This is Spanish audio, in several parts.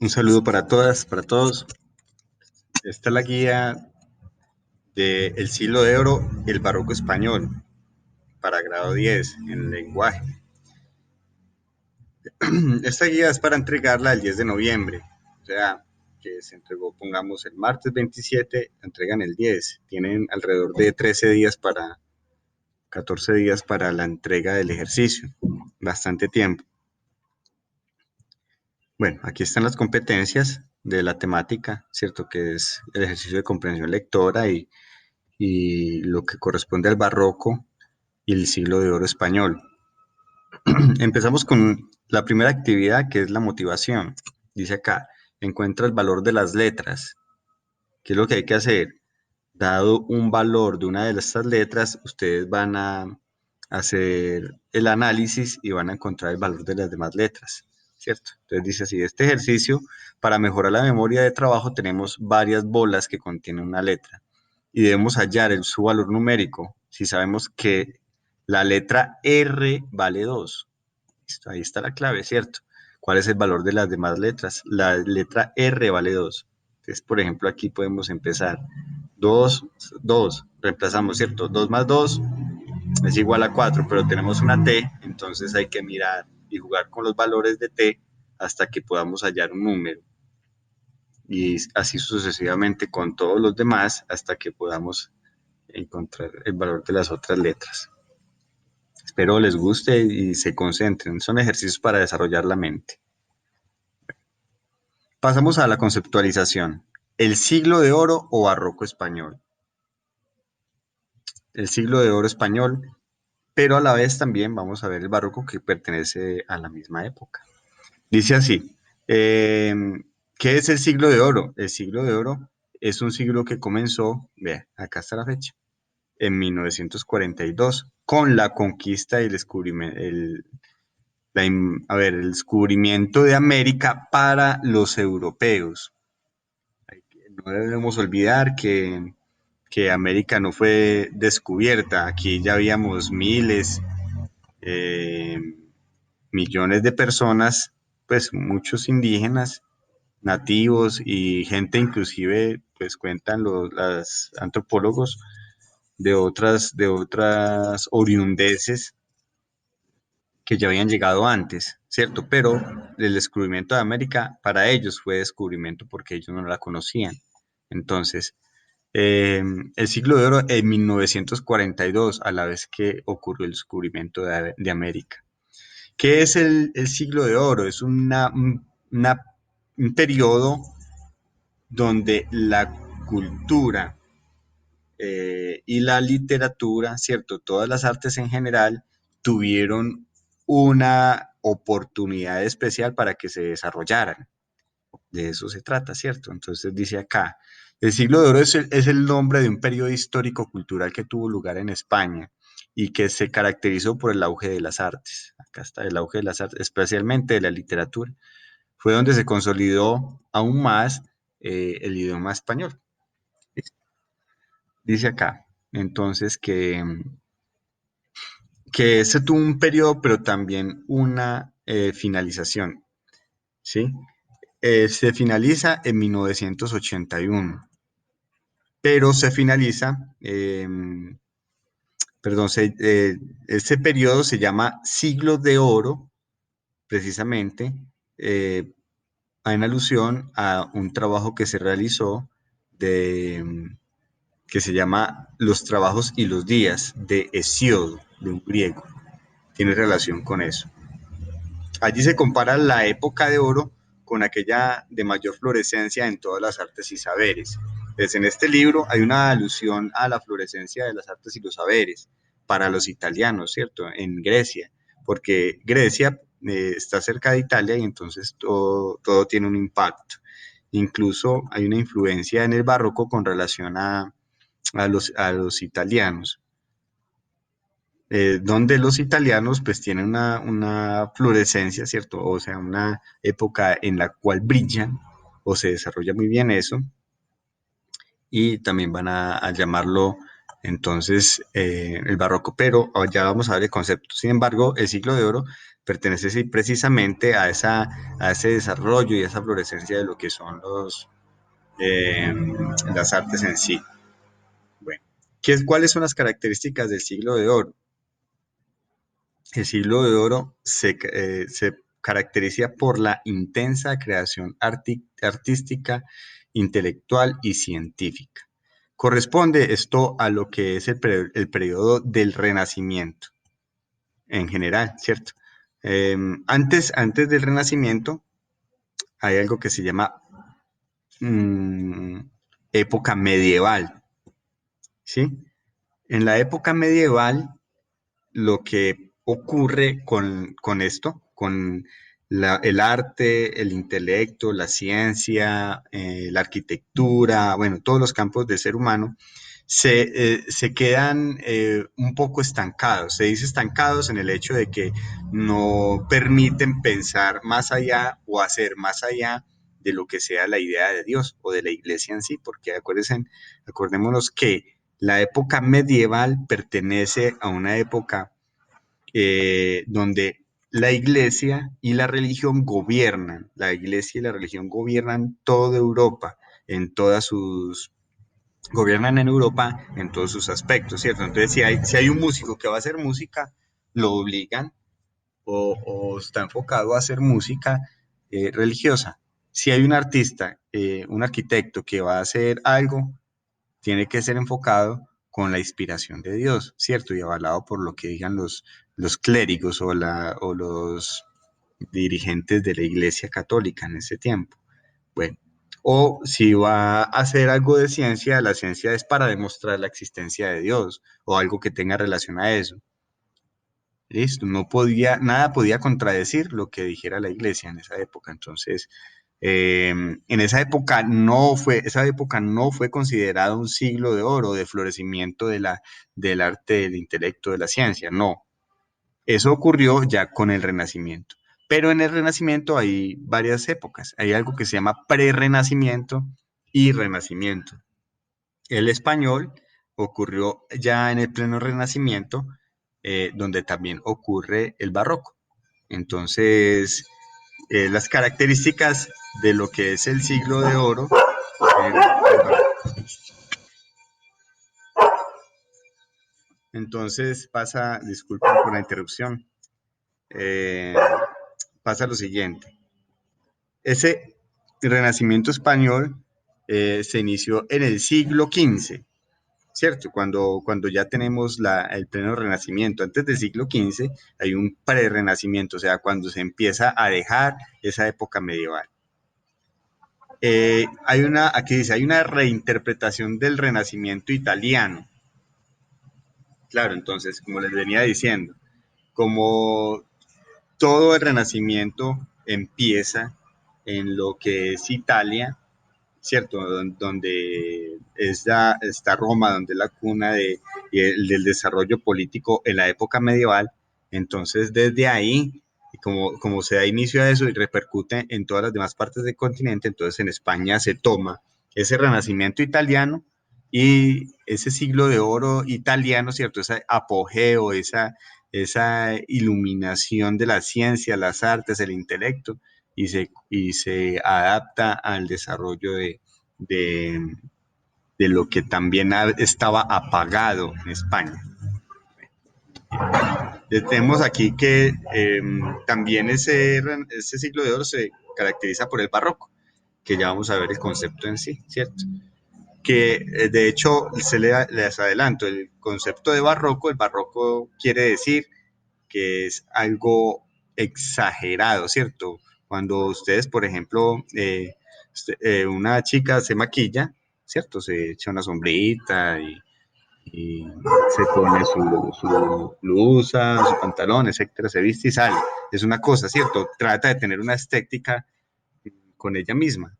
Un saludo para todas, para todos. Esta es la guía del siglo de oro, el barroco español, para grado 10 en lenguaje. Esta guía es para entregarla el 10 de noviembre, o sea, que se entregó, pongamos, el martes 27, entregan el 10. Tienen alrededor de 13 días 14 días para la entrega del ejercicio, bastante tiempo. Bueno, aquí están las competencias de la temática, ¿cierto? Que es el ejercicio de comprensión lectora y lo que corresponde al barroco y el siglo de oro español. Empezamos con la primera actividad, que es la motivación. Dice acá, encuentra el valor de las letras. ¿Qué es lo que hay que hacer? Dado un valor de una de estas letras, ustedes van a hacer el análisis y van a encontrar el valor de las demás letras, ¿cierto? Entonces dice así, este ejercicio, para mejorar la memoria de trabajo, tenemos varias bolas que contienen una letra y debemos hallar su valor numérico si sabemos que la letra R vale 2. Listo, ahí está la clave, ¿cierto? ¿Cuál es el valor de las demás letras? La letra R vale 2. Entonces, por ejemplo, aquí podemos empezar. 2, 2, reemplazamos, ¿cierto? 2 más 2 es igual a 4, pero tenemos una T, entonces hay que mirar y jugar con los valores de T hasta que podamos hallar un número. Y así sucesivamente con todos los demás hasta que podamos encontrar el valor de las otras letras. Espero les guste y se concentren. Son ejercicios para desarrollar la mente. Pasamos a la conceptualización. ¿El siglo de oro o barroco español? El siglo de oro español, pero a la vez también vamos a ver el barroco que pertenece a la misma época. Dice así, eh, ¿qué es el siglo de oro? El siglo de oro es un siglo que comenzó, vea, acá está la fecha, en 1942, con la conquista y el descubrimiento, el descubrimiento de América para los europeos. No debemos olvidar que América no fue descubierta, aquí ya habíamos miles, eh, millones de personas, pues muchos indígenas, nativos y gente inclusive, pues cuentan los antropólogos de otras oriundeces que ya habían llegado antes, ¿cierto? Pero el descubrimiento de América para ellos fue descubrimiento porque ellos no la conocían. Entonces, el siglo de oro en 1942, a la vez que ocurrió el descubrimiento de América. ¿Qué es el siglo de oro? Es un periodo donde la cultura y la literatura, ¿cierto? Todas las artes en general tuvieron una oportunidad especial para que se desarrollaran. De eso se trata, ¿cierto? Entonces dice acá, el siglo de oro es el nombre de un periodo histórico cultural que tuvo lugar en España y que se caracterizó por el auge de las artes. Acá está el auge de las artes, especialmente de la literatura. Fue donde se consolidó aún más el idioma español. Dice acá, entonces, que se tuvo un periodo, pero también una finalización, ¿sí? Se finaliza en 1981, pero se finaliza, perdón, ese periodo se llama Siglo de Oro, precisamente, eh, en alusión a un trabajo que se realizó que se llama Los trabajos y los días de Hesíodo, de un griego. Tiene relación con eso. Allí se compara la época de oro con aquella de mayor florescencia en todas las artes y saberes. Entonces, en este libro hay una alusión a la florescencia de las artes y los saberes para los italianos, ¿cierto? En Grecia, porque Grecia está cerca de Italia y entonces todo tiene un impacto. Incluso hay una influencia en el barroco con relación a los italianos, donde los italianos pues tienen una fluorescencia, ¿cierto? O sea, una época en la cual brillan o se desarrolla muy bien eso y también van a llamarlo Entonces, el barroco, pero ya vamos a ver el concepto. Sin embargo, el siglo de oro pertenece sí, precisamente a ese desarrollo y a esa florescencia de lo que son eh, las artes en sí. Bueno, ¿cuáles son las características del siglo de oro? El siglo de oro se caracteriza por la intensa creación artística, intelectual y científica. Corresponde esto a lo que es el periodo del Renacimiento en general, ¿cierto? Antes del Renacimiento hay algo que se llama mm, época medieval, ¿sí? En la época medieval lo que ocurre con esto, con el arte, el intelecto, la ciencia, la arquitectura, bueno, todos los campos del ser humano, se quedan un poco estancados. Se dice estancados en el hecho de que no permiten pensar más allá o hacer más allá de lo que sea la idea de Dios o de la iglesia en sí, porque acordémonos que la época medieval pertenece a una época donde la iglesia y la religión gobiernan. La iglesia y la religión gobiernan toda Europa en todas sus gobiernan en Europa en todos sus aspectos, ¿cierto? Entonces, si hay un músico que va a hacer música, lo obligan o está enfocado a hacer música religiosa. Si hay un artista, un arquitecto que va a hacer algo, tiene que ser enfocado con la inspiración de Dios, ¿cierto? Y avalado por lo que digan los clérigos o los dirigentes de la Iglesia Católica en ese tiempo. Bueno, o si va a hacer algo de ciencia, la ciencia es para demostrar la existencia de Dios o algo que tenga relación a eso. Listo, nada podía contradecir lo que dijera la iglesia en esa época. Entonces, en esa época no fue considerado un siglo de oro, de florecimiento del arte, del intelecto, de la ciencia. No, eso ocurrió ya con el Renacimiento. Pero en el Renacimiento hay varias épocas. Hay algo que se llama pre-Renacimiento y Renacimiento. El español ocurrió ya en el pleno Renacimiento, donde también ocurre el barroco. Entonces, las características de lo que es el siglo de oro, entonces disculpen por la interrupción, eh, pasa lo siguiente. Ese renacimiento español se inició en el siglo XV, ¿cierto? Cuando ya tenemos el pleno renacimiento. Antes del siglo XV hay un pre-renacimiento, o sea, cuando se empieza a dejar esa época medieval. Aquí dice, hay una reinterpretación del renacimiento italiano. Claro, entonces, como les venía diciendo, como todo el renacimiento empieza en lo que es Italia, ¿cierto? Donde está Roma, donde es la cuna del desarrollo político en la época medieval. Entonces, desde ahí, como se da inicio a eso y repercute en todas las demás partes del continente, entonces en España se toma ese renacimiento italiano y ese siglo de oro italiano, ¿cierto? Ese apogeo, esa iluminación de la ciencia, las artes, el intelecto, y se adapta al desarrollo de, de lo que también estaba apagado en España. Tenemos aquí que también ese siglo de oro se caracteriza por el barroco, que ya vamos a ver el concepto en sí, ¿cierto? Que de hecho les adelanto, el concepto de barroco, el barroco quiere decir que es algo exagerado, ¿cierto? Cuando ustedes, por ejemplo, una chica se maquilla, ¿cierto? Se echa una sombrita y se pone su blusa, su pantalón, etcétera, se viste y sale. Es una cosa, ¿cierto? Trata de tener una estética con ella misma.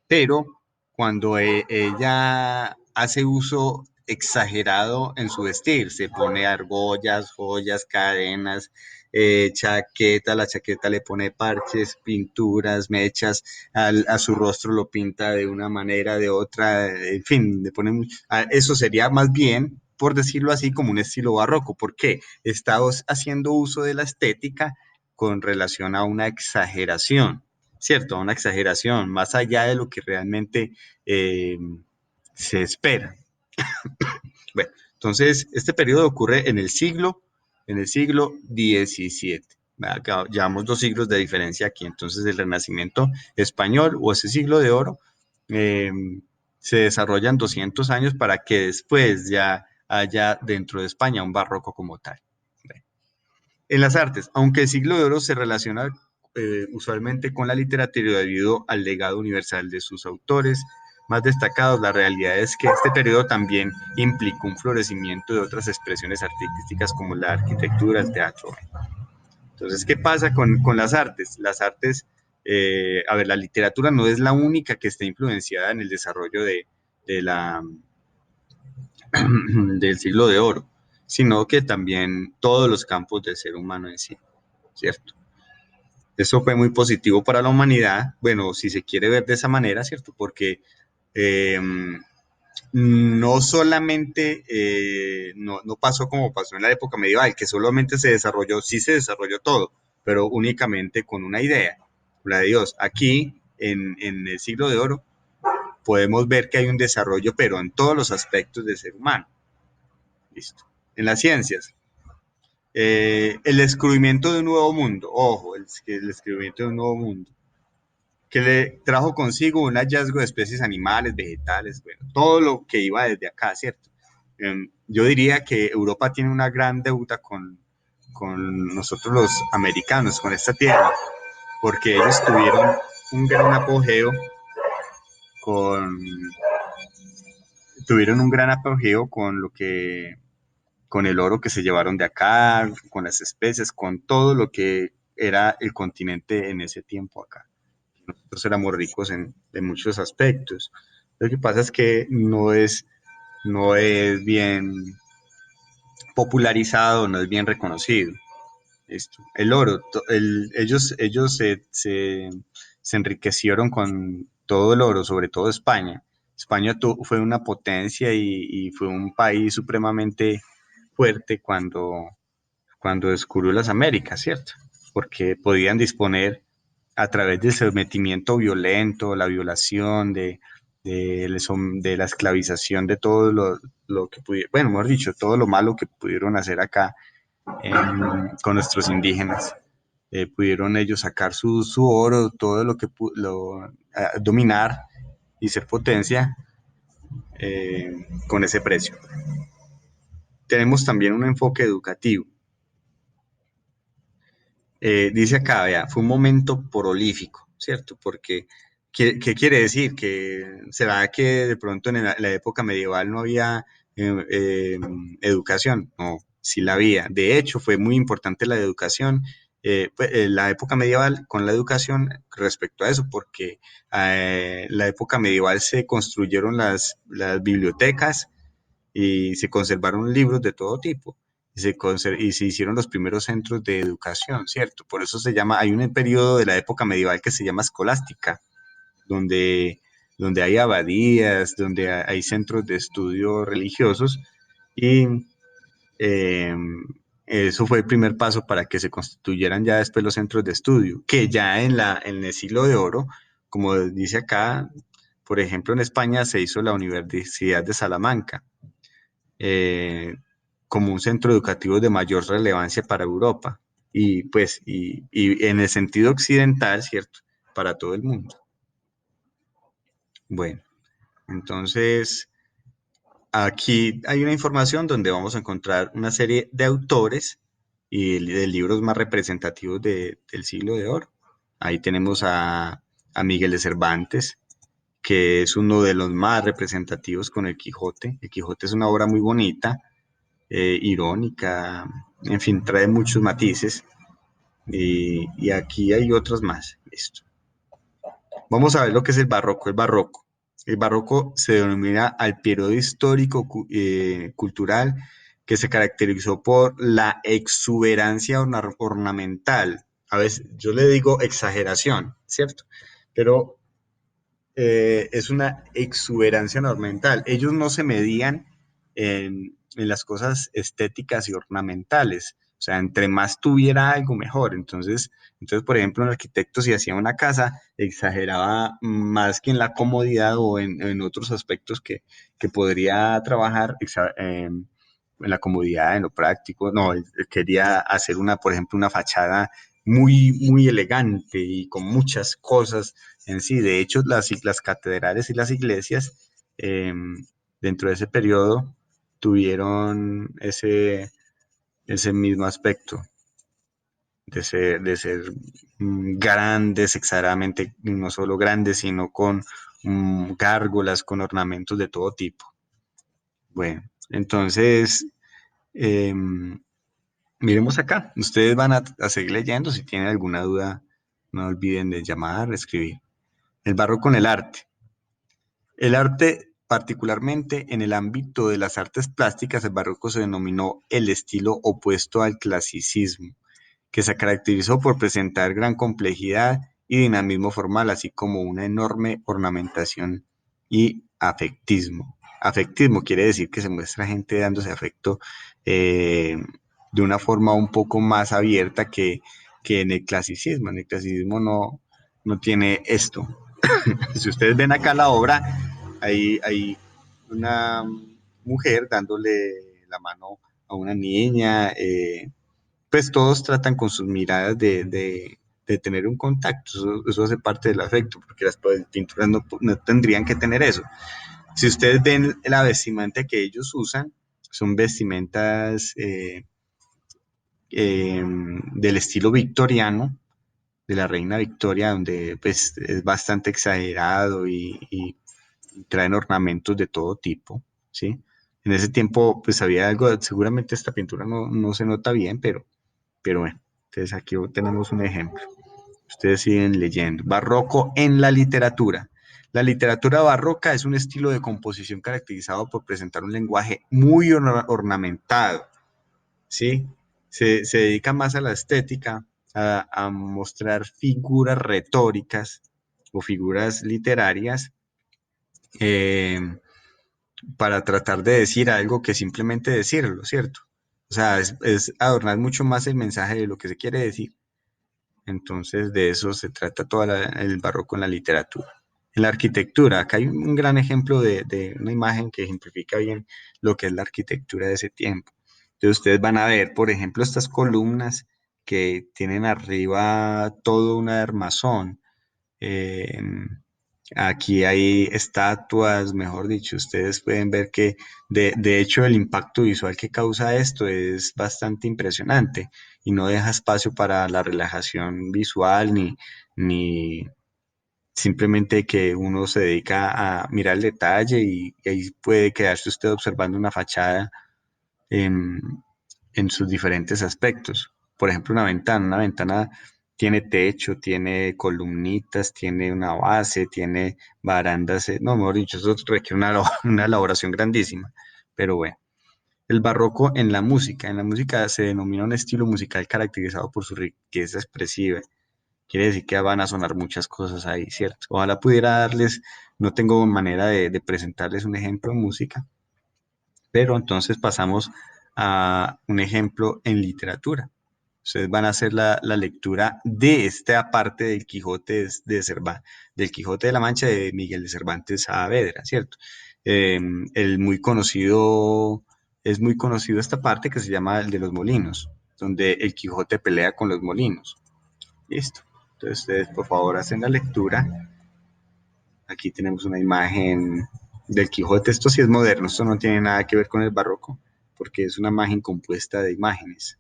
Pero cuando ella hace uso exagerado en su vestir, se pone argollas, joyas, cadenas, chaqueta, la chaqueta le pone parches, pinturas, mechas, a su rostro lo pinta de una manera, de otra, en fin, le pone eso sería más bien, por decirlo así, como un estilo barroco. ¿Por qué? Está haciendo uso de la estética con relación a una exageración, ¿cierto? A una exageración, más allá de lo que realmente eh, se espera. Bueno, entonces, este periodo ocurre en el siglo XVII. Llevamos 2 siglos de diferencia aquí. Entonces, el Renacimiento español o ese siglo de oro eh, se desarrollan 200 años para que después ya haya dentro de España un barroco como tal. En las artes, aunque el siglo de oro se relaciona usualmente con la literatura debido al legado universal de sus autores más destacados, la realidad es que este periodo también implicó un florecimiento de otras expresiones artísticas como la arquitectura, el teatro. Entonces, ¿qué pasa con las artes? Las artes, a ver, la literatura no es la única que está influenciada en el desarrollo de la, del siglo de oro, sino que también todos los campos del ser humano en sí, ¿cierto? Eso fue muy positivo para la humanidad, bueno, si se quiere ver de esa manera, ¿cierto? Porque eh, no solamente, no pasó como pasó en la época medieval, que solamente se desarrolló, sí se desarrolló todo, pero únicamente con una idea, la de Dios. Aquí, en el siglo de oro, podemos ver que hay un desarrollo, pero en todos los aspectos del ser humano. Listo. En las ciencias, el descubrimiento de un nuevo mundo, ojo, el descubrimiento de un nuevo mundo que le trajo consigo un hallazgo de especies animales, vegetales, bueno, todo lo que iba desde acá, ¿cierto? Yo diría que Europa tiene una gran deuda con nosotros los americanos, con esta tierra, porque ellos con, tuvieron un gran apogeo con lo que, con el oro que se llevaron de acá, con las especies, con todo lo que era el continente en ese tiempo acá. Nosotros éramos ricos en muchos aspectos. Lo que pasa es que no es bien popularizado, no es bien reconocido. Esto. El oro, ellos se enriquecieron con todo el oro, sobre todo España. España fue una potencia y fue un país supremamente fuerte cuando descubrió las Américas, ¿cierto? Porque podían disponer a través del sometimiento violento, la violación, de la esclavización, de todo lo que pudieron, bueno, mejor dicho, todo lo malo que pudieron hacer acá con nuestros indígenas. Pudieron ellos sacar su oro, todo lo que dominar y ser potencia con ese precio. Tenemos también un enfoque educativo. Dice acá, vea, fue un momento prolífico, ¿cierto? Porque, ¿qué quiere decir? Que será que de pronto en la época medieval no había eh, educación. No, sí la había. De hecho, fue muy importante la educación, pues, la época medieval con la educación respecto a eso, porque la época medieval se construyeron las bibliotecas y se conservaron libros de todo tipo y se hicieron los primeros centros de educación, ¿cierto? Por eso se llama, hay un periodo de la época medieval que se llama escolástica, donde, donde hay abadías, donde hay centros de estudio religiosos y eh, eso fue el primer paso para que se constituyeran ya después los centros de estudio, que ya en el siglo de oro, como dice acá, por ejemplo, en España se hizo la Universidad de Salamanca, eh, como un centro educativo de mayor relevancia para Europa y pues y en el sentido occidental, ¿cierto? Para todo el mundo. Bueno, entonces aquí hay una información donde vamos a encontrar una serie de autores y de libros más representativos del siglo de oro. Ahí tenemos a Miguel de Cervantes, que es uno de los más representativos con el Quijote. El Quijote es una obra muy bonita, irónica, en fin, trae muchos matices y aquí hay otros más. Listo. Vamos a ver lo que es el barroco. El barroco se denomina al periodo histórico cultural que se caracterizó por la exuberancia ornamental. A veces yo le digo exageración, ¿cierto? Pero es una exuberancia ornamental. Ellos no se medían en las cosas estéticas y ornamentales. O sea, entre más tuviera algo, mejor. Entonces, por ejemplo, un arquitecto si hacía una casa, exageraba más que en la comodidad o en otros aspectos que podría trabajar en la comodidad, en lo práctico. No, él quería hacer por ejemplo, una fachada muy, muy elegante y con muchas cosas en sí. De hecho, las catedrales y las iglesias eh, dentro de ese periodo tuvieron ese mismo aspecto de ser grandes, exageradamente, no solo grandes, sino con gárgolas, con ornamentos de todo tipo. Bueno, entonces, eh, miremos acá. Ustedes van a seguir leyendo. Si tienen alguna duda, no olviden de llamar, escribir. El barroco en el arte. El arte, particularmente en el ámbito de las artes plásticas, el barroco se denominó el estilo opuesto al clasicismo, que se caracterizó por presentar gran complejidad y dinamismo formal, así como una enorme ornamentación y afectismo. Afectismo quiere decir que se muestra gente dándose afecto de una forma un poco más abierta que en el clasicismo. En el clasicismo no tiene esto. Si ustedes ven acá la obra, hay una mujer dándole la mano a una niña, pues todos tratan con sus miradas de tener un contacto, eso hace parte del afecto, porque las pinturas no tendrían que tener eso. Si ustedes ven la vestimenta que ellos usan, son vestimentas del estilo victoriano, de la reina Victoria, donde pues es bastante exagerado y traen ornamentos de todo tipo, ¿sí? En ese tiempo, pues había algo, seguramente esta pintura no se nota bien, pero bueno, entonces aquí tenemos un ejemplo. Ustedes siguen leyendo. Barroco en la literatura. La literatura barroca es un estilo de composición caracterizado por presentar un lenguaje muy ornamentado, ¿sí? Se dedica más a la estética, a mostrar figuras retóricas o figuras literarias eh, para tratar de decir algo que simplemente decirlo, ¿cierto? O sea, es adornar mucho más el mensaje de lo que se quiere decir. Entonces, de eso se trata todo el barroco en la literatura. En la arquitectura, acá hay un gran ejemplo de una imagen que ejemplifica bien lo que es la arquitectura de ese tiempo. Entonces, ustedes van a ver, por ejemplo, estas columnas que tienen arriba todo un armazón. Eh, Aquí hay estatuas, mejor dicho, ustedes pueden ver que de hecho el impacto visual que causa esto es bastante impresionante y no deja espacio para la relajación visual ni simplemente que uno se dedica a mirar el detalle y ahí puede quedarse usted observando una fachada en, en sus diferentes aspectos. Por ejemplo, una ventana tiene techo, tiene columnitas, tiene una base, tiene barandas, no, mejor dicho, eso requiere una elaboración grandísima. Pero bueno, el barroco en la música. En la música se denomina un estilo musical caracterizado por su riqueza expresiva. Quiere decir que van a sonar muchas cosas ahí, ¿cierto? Ojalá pudiera darles, no tengo manera de presentarles un ejemplo de música, pero entonces pasamos a un ejemplo en literatura. Ustedes van a hacer la lectura de esta parte del Quijote del Quijote de la Mancha de Miguel de Cervantes Saavedra, ¿cierto? El muy conocido, es muy conocido esta parte que se llama el de los molinos, donde el Quijote pelea con los molinos. Listo. Entonces ustedes por favor hacen la lectura. Aquí tenemos una imagen del Quijote. Esto sí es moderno, esto no tiene nada que ver con el barroco, porque es una imagen compuesta de imágenes.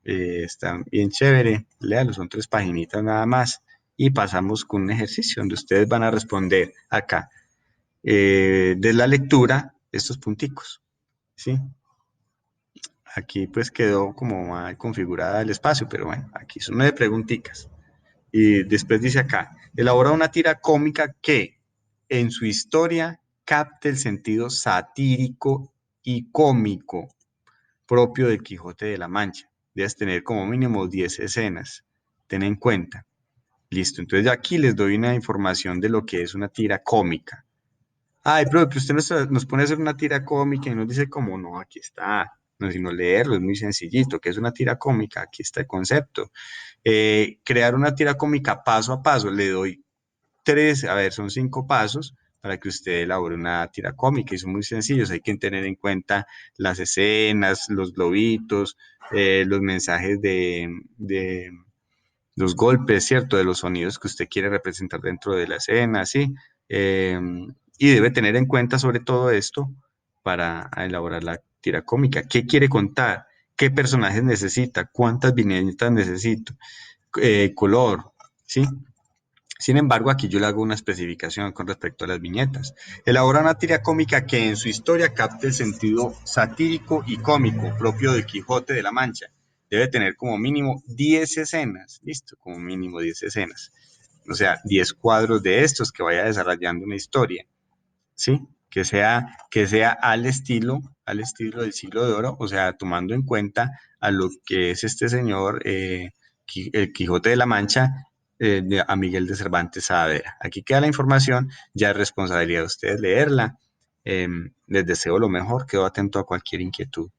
Está bien chévere, léalo, son 3 paginitas nada más. Y pasamos con un ejercicio donde ustedes van a responder acá de la lectura estos punticos, ¿sí? Aquí pues quedó como mal configurada el espacio, pero bueno, aquí son 9 preguntitas. Y después dice acá, elabora una tira cómica que en su historia capte el sentido satírico y cómico. propio del Quijote de la Mancha. Debes tener como mínimo 10 escenas. Ten en cuenta. Listo, entonces ya aquí les doy una información de lo que es una tira cómica. Ay, pero que usted nos pone a hacer una tira cómica y nos dice como, no, aquí está, no, sino leerlo, es muy sencillito, que es una tira cómica, aquí está el concepto. Crear una tira cómica paso a paso, le doy tres, a ver, son 5 pasos para que usted elabore una tira cómica y son muy sencillos, hay que tener en cuenta las escenas, los globitos, los mensajes de los golpes, ¿cierto? De los sonidos que usted quiere representar dentro de la escena, ¿sí? Eh, y debe tener en cuenta sobre todo esto para elaborar la tira cómica. ¿Qué quiere contar? ¿Qué personajes necesita? ¿Cuántas viñetas necesito? Color, ¿sí? Sin embargo, aquí yo le hago una especificación con respecto a las viñetas. Elabora una tira cómica que en su historia capte el sentido satírico y cómico propio del Quijote de la Mancha. Debe tener como mínimo 10 escenas, listo, como mínimo 10 escenas. O sea, 10 cuadros de estos que vaya desarrollando una historia. ¿Sí? Que sea al estilo del siglo de oro, o sea, tomando en cuenta a lo que es este señor, el Quijote de la Mancha, a Miguel de Cervantes Saavedra. Aquí queda la información, ya es responsabilidad de ustedes leerla. Les deseo lo mejor, quedo atento a cualquier inquietud.